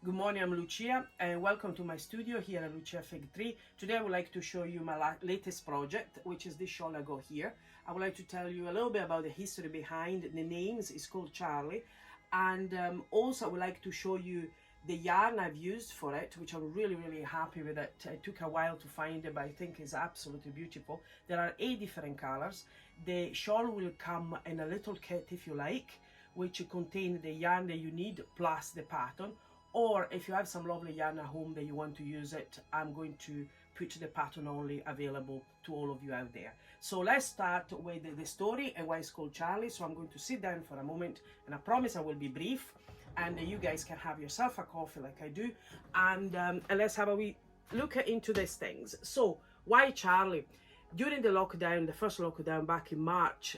Good morning, I'm Lucia and welcome to my studio here at Lucia Fig Tree. Today I would like to show you my latest project, which is this shawl I got here. I would like to tell you a little bit about the history behind the names. It's called Charlie, and also I would like to show you the yarn I've used for it, which I'm really happy with it. It took a while to find it, but I think it's absolutely beautiful. There are 8 different colors. The shawl will come in a little kit if you like, which contain the yarn that you need plus the pattern. Or if you have some lovely yarn at home that you want to use it, I'm going to put the pattern only available to all of you out there. So let's start with the story and why it's called Charlie. So I'm going to sit down for a moment, and I promise I will be brief, and you guys can have yourself a coffee like I do, and let's have a wee look into these things. So why Charlie? During the lockdown, the first lockdown back in March,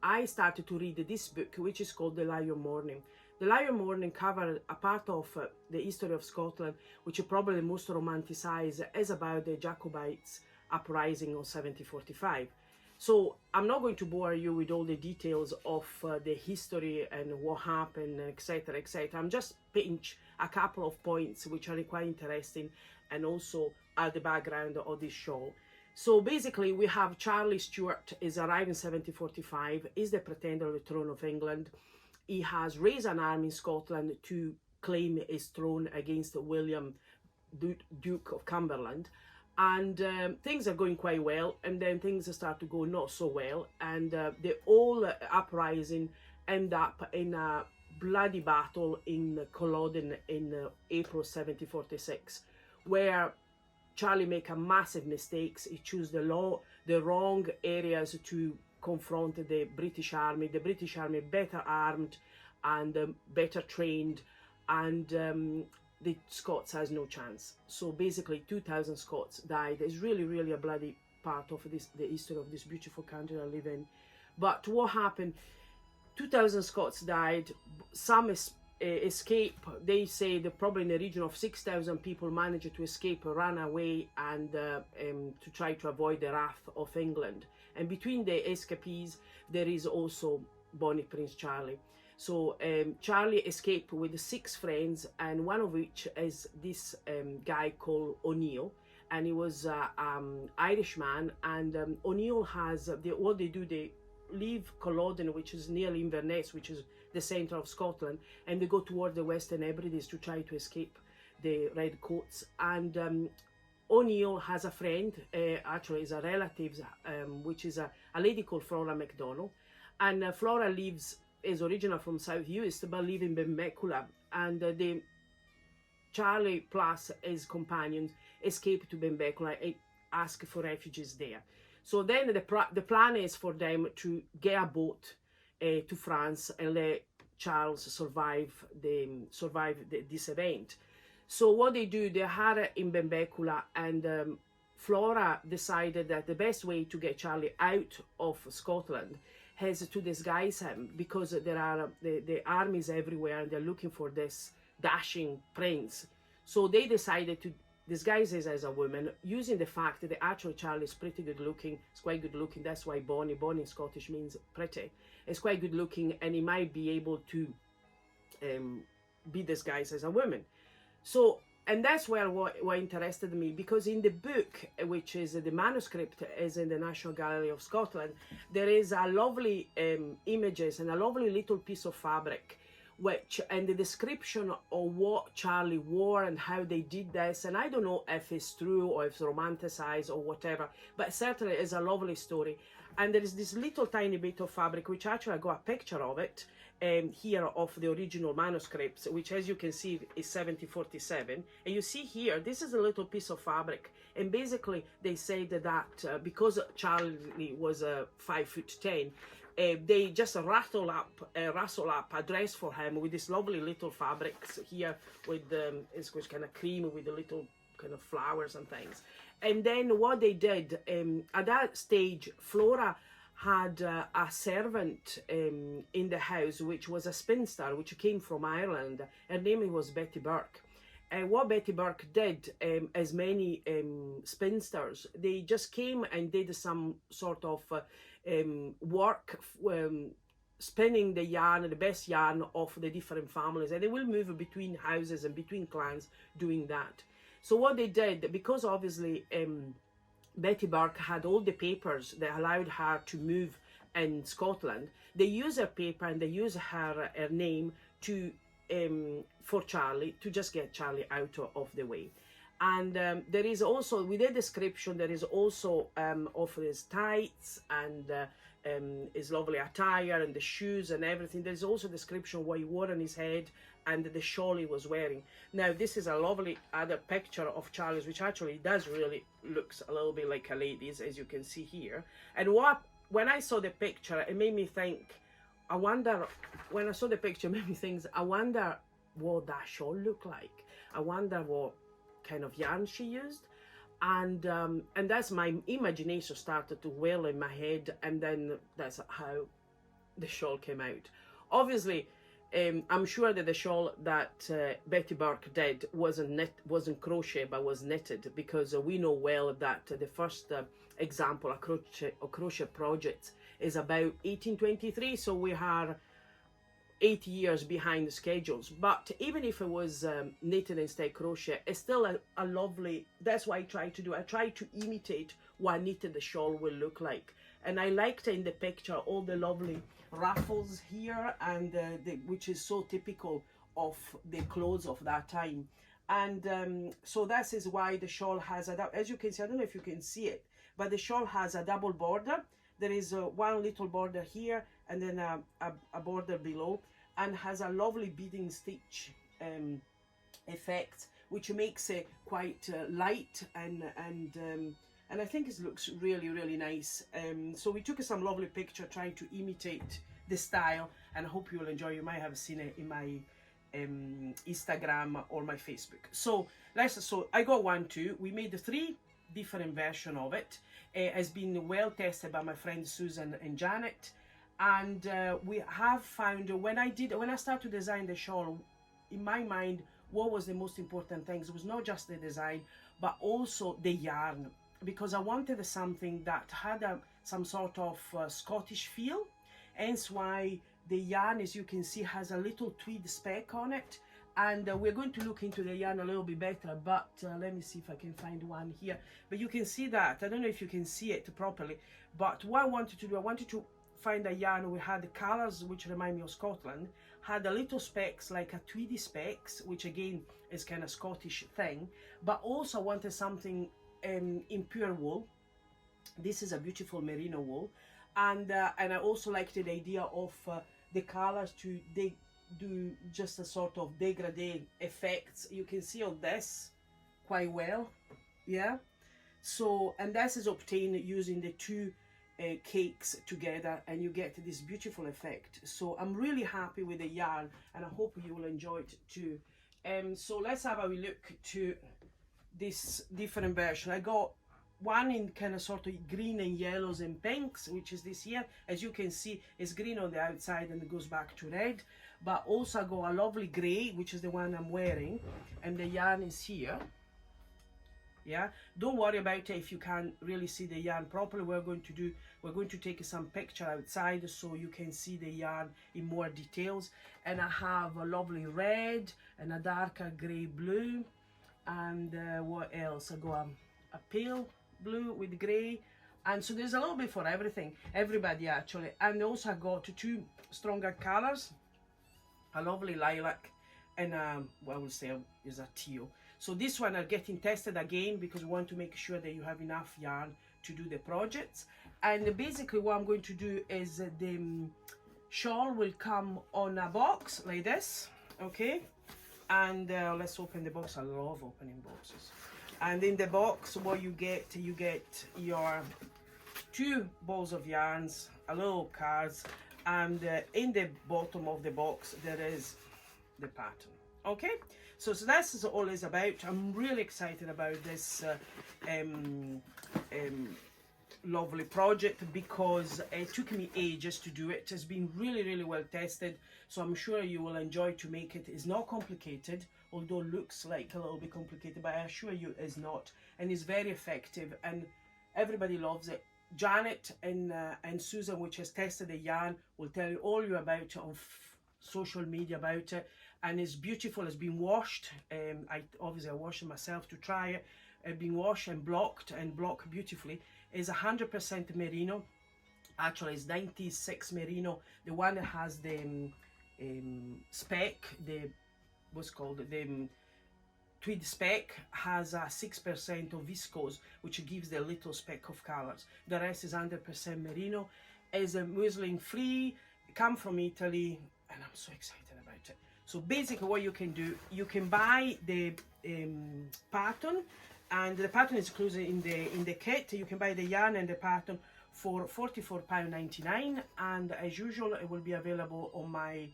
I started to read this book, which is called The Lion Morning. The Lion Morning covered a part of the history of Scotland, which is probably the most romanticised, as about the Jacobites uprising of 1745. So I'm not going to bore you with all the details of the history and what happened, etc., etc. I'm just pinch a couple of points which are quite interesting and also at the background of this show. So basically we have Charlie Stuart is arrived in 1745, is the pretender of the throne of England. He has raised an army in Scotland to claim his throne against William, Duke of Cumberland. And things are going quite well, and then things start to go not so well. And the whole uprising end up in a bloody battle in Culloden in April 1746, where Charlie make a massive mistakes. He choose the wrong areas to confront the British Army. The British Army better armed and better trained, and the Scots has no chance. So basically 2,000 Scots died. It's really a bloody part of the history of this beautiful country I live in. But what happened? 2,000 Scots died. Some escape. They say that probably in the region of 6,000 people managed to escape, run away, and to try to avoid the wrath of England. And between the escapees, there is also Bonnie Prince Charlie. So Charlie escaped with 6 friends, and one of which is this guy called O'Neill, and he was an Irishman. And O'Neill has what they do, they leave Culloden, which is near Inverness, which is the centre of Scotland, and they go toward the Western Hebrides to try to escape the Redcoats. And O'Neill has a friend, actually is a relative, which is a lady called Flora MacDonald. And Flora is original from South Uist, but live in Benbecula. And Charlie plus his companions escape to Benbecula and ask for refugees there. So then the plan is for them to get a boat to France and let Charles survive this event. So what they do, they had in Benbecula, and Flora decided that the best way to get Charlie out of Scotland is to disguise him, because there are the armies everywhere and they're looking for this dashing prince. So they decided to disguise him as a woman, using the fact that actually Charlie is pretty good looking. It's quite good looking. That's why Bonnie in Scottish means pretty. It's quite good looking, and he might be able to be disguised as a woman. So, and that's where what interested me, because in the book, which is the manuscript is in the National Gallery of Scotland, there is a lovely images and a lovely little piece of fabric, and the description of what Charlie wore and how they did this. And I don't know if it's true or if it's romanticized or whatever, but certainly it's a lovely story. And there is this little tiny bit of fabric, which actually I got a picture of it here of the original manuscripts, which, as you can see, is 1747. And you see here, this is a little piece of fabric, and basically they say that because Charlie was 5'10", they just rustle up a dress for him with this lovely little fabrics here with it's kind of cream with the little kind of flowers and things. And then what they did, at that stage, Flora had a servant in the house, which was a spinster, which came from Ireland. Her name was Betty Burke. And what Betty Burke did, as many spinsters, they just came and did some sort of work spinning the yarn, the best yarn of the different families, and they will move between houses and between clans doing that. So what they did, because obviously Betty Burke had all the papers that allowed her to move in Scotland, they use her paper and they use her name to for Charlie, to just get Charlie out of the way. And there is also, with the description, there is also of his tights and his lovely attire and the shoes and everything. There's also a description what he wore on his head and the shawl he was wearing. Now this is a lovely other picture of Charlie's, which actually does really looks a little bit like a lady's, as you can see here. And when I saw the picture, it made me think, I wonder, when I saw the picture, it made me think, I wonder what that shawl looked like. I wonder what kind of yarn she used. And that's my imagination started to whirl in my head, and then that's how the shawl came out. Obviously, I'm sure that the shawl that Betty Burke did wasn't crochet, but was knitted, because we know well that the first example of crochet project is about 1823, so we are 8 years behind the schedules. But even if it was knitted instead crochet, it's still a lovely, that's what I try to do. I try to imitate what knitted the shawl will look like. And I liked in the picture all the lovely ruffles here, and which is so typical of the clothes of that time. And so that is why the shawl has as you can see, I don't know if you can see it, but the shawl has a double border. There is one little border here, and then a border below, and has a lovely beading stitch effect, which makes it quite light, and I think it looks really, really nice. So we took some lovely picture trying to imitate the style, and I hope you will enjoy. You might have seen it in my Instagram or my Facebook. So I got 1, 2. We made 3 different versions of it. It has been well tested by my friends Susan and Janet, and we have found when I started to design the shawl, in my mind, what was the most important thing? It was not just the design, but also the yarn, because I wanted something that had some sort of Scottish feel. Hence why the yarn, as you can see, has a little tweed speck on it. And we're going to look into the yarn a little bit better, but let me see if I can find one here. But you can see that, I don't know if you can see it properly, but what I wanted to do, I wanted to find a yarn. We had the colours which remind me of Scotland, had a little specks like a tweedy specks, which again is kind of Scottish thing, but also I wanted something in pure wool. This is a beautiful merino wool, and I also liked the idea of the colours to do just a sort of degradé effects. You can see on this quite well, yeah. So, and this is obtained using the 2 cakes together, and you get this beautiful effect. So I'm really happy with the yarn, and I hope you will enjoy it too. So let's have a look to this different version. I got one in kind of sort of green and yellows and pinks, which is this here. As you can see, it's green on the outside and it goes back to red. But also I got a lovely grey, which is the one I'm wearing, and the yarn is here. Yeah, don't worry about it if you can't really see the yarn properly. We're going to take some picture outside so you can see the yarn in more details. And I have a lovely red and a darker grey blue, and what else? I got a pale blue with grey, and so there's a little bit for everybody actually. And also I got 2 stronger colors, a lovely lilac and what I would say is a teal. So this one are getting tested again because we want to make sure that you have enough yarn to do the projects. And basically what I'm going to do is the shawl will come on a box like this, okay? And let's open the box. I love opening boxes. And in the box, what you get your 2 balls of yarns, a little cards, and in the bottom of the box there is the pattern. Okay, so that's all it's about. I'm really excited about this lovely project because it took me ages to do it. It's been really, really well tested, so I'm sure you will enjoy to make it. It's not complicated, although it looks like a little bit complicated, but I assure you it's not, and it's very effective and everybody loves it. Janet and Susan, which has tested the yarn, will tell you all you about it on social media about it, and it's beautiful. It's been washed. I washed it myself to try it. It's been washed and blocked beautifully. It's 100% merino. Actually, it's 96 merino. The one that has the speck, the what's called the tweed speck, has a 6% of viscose, which gives the little speck of colors. The rest is 100% merino. It's a muslin free, come from Italy, and I'm so excited about it. So basically what you can do, you can buy the pattern, and the pattern is included in the kit. You can buy the yarn and the pattern for £44.99, and as usual it will be available on my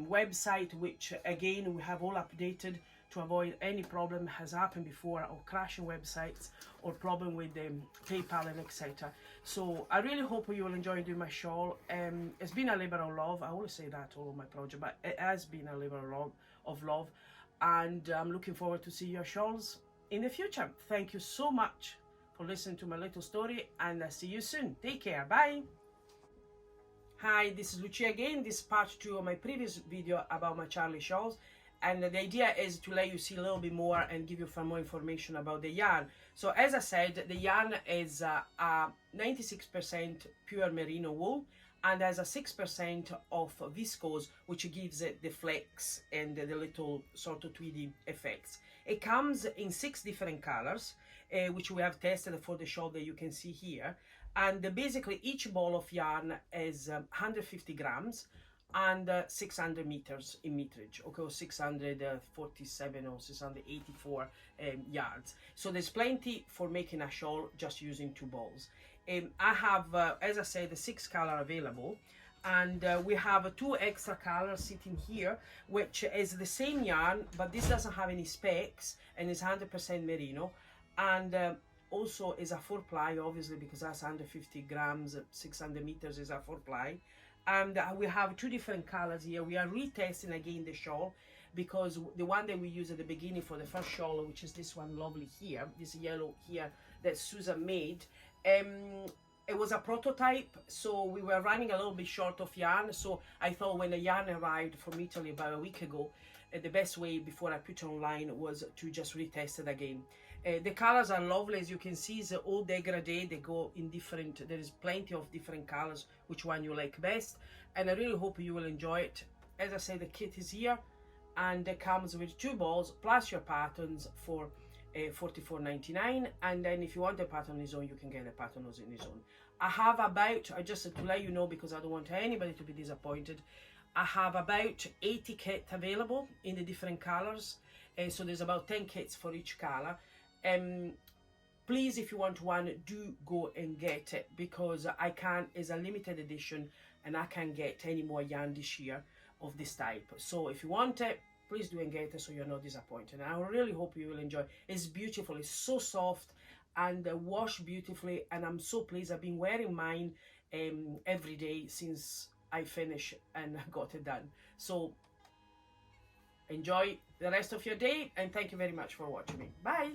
website, which again we have all updated to avoid any problem has happened before, or crashing websites, or problem with PayPal and etc. So I really hope you will enjoy doing my shawl. It's been a labor of love. I always say that all of my project, but it has been a labor of love, and I'm looking forward to see your shawls in the future. Thank you so much for listening to my little story, and I'll see you soon. Take care. Bye. Hi, this is Lucia again. This is part 2 of my previous video about my Charlie shawls, and the idea is to let you see a little bit more and give you some more information about the yarn. So as I said, the yarn is 96% pure merino wool, and has a 6% of viscose, which gives it the flex and the little sort of tweedy effects. It comes in 6 different colors, which we have tested for the shawl that you can see here. And basically each ball of yarn is 150 grams and 600 meters in meterage, okay, or 647 or 684 yards. So there's plenty for making a shawl just using 2 balls. I have, as I said, the 6 color available, and we have 2 extra colors sitting here, which is the same yarn, but this doesn't have any specks and it's 100% merino, and also is a 4-ply, obviously, because that's 150 grams, 600 meters is a 4-ply. And we have 2 different colors here. We are retesting again the shawl, because the one that we used at the beginning for the first shawl, which is this one lovely here, this yellow here that Susan made, it was a prototype, so we were running a little bit short of yarn. So I thought when the yarn arrived from Italy about a week ago, the best way before I put it online was to just retest it again. The colors are lovely, as you can see. It's all degradé. They go in different, there is plenty of different colors, which one you like best, and I really hope you will enjoy it. As I said, the kit is here, and it comes with 2 balls plus your patterns for $44.99, and then if you want the pattern on his own, you can get the pattern on his own. I have about, just to let you know, because I don't want anybody to be disappointed, I have about 80 kits available in the different colors, so there's about 10 kits for each color. Please, if you want one, do go and get it, because I can't, it's a limited edition and I can't get any more yarn this year of this type. So if you want it, please do and get it so you're not disappointed. And I really hope you will enjoy. It's beautiful, it's so soft and wash beautifully, and I'm so pleased. I've been wearing mine every day since I finished and got it done. So enjoy the rest of your day, and thank you very much for watching me. Bye.